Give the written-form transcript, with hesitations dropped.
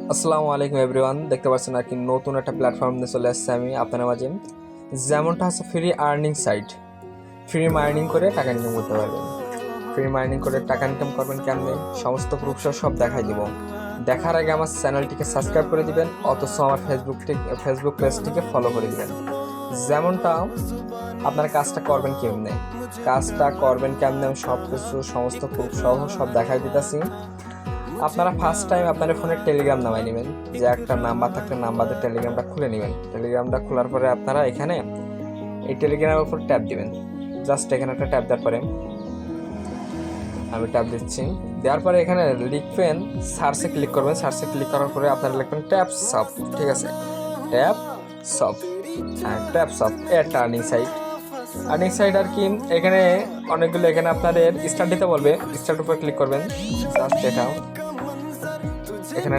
আসসালামু আলাইকুম এভরিওয়ান, দেখতে পাচ্ছেন আর কি নতুন একটা প্ল্যাটফর্ম নিয়ে চলে আসছে আমি আপনার মাঝে। যেমনটা হচ্ছে free earning site. Free mining করে টাকা ইনকাম করতে পারবেন। ফ্রি মাইনিং করে টাকা ইনকাম করবেন কেমনে, সমস্ত প্রুফ সব দেখাই দিব। দেখার আগে আমার চ্যানেলটিকে সাবস্ক্রাইব করে দিবেন, অথচ আমার ফেসবুক পেজটিকে ফলো করে দিবেন। যেমনটা আপনার কাজটা করবেন কেমনে আমি সব কিছু সমস্ত প্রুফ সব দেখাই দিতেছি। আপনারা ফার্স্ট টাইম আপনার ফোনে টেলিগ্রাম নামাই নেবেন, যে একটা নাম্বার থাকলে নাম্বারে টেলিগ্রামটা খুলে নেবেন। টেলিগ্রামটা খোলার পরে আপনারা এখানে এই টেলিগ্রামের উপর ট্যাপ দিবেন। জাস্ট এখানে একটা ট্যাপ দেওয়ার পরে আমি ট্যাপ দিচ্ছি। দেওয়ার পরে এখানে লিখবেন, সার্চে ক্লিক করবেন। সার্চে ক্লিক করার পরে আপনারা লিখবেন ট্যাপ সব, ঠিক আছে? ট্যাপ সব, হ্যাঁ ট্যাপ সব একটা আর্নিং সাইট। আর্নিং সাইট আর কি, এখানে অনেকগুলো, এখানে আপনাদের স্টার্ট দিতে বলবে। স্টার্ট উপর ক্লিক করবেন, জাস্ট এটা এখানে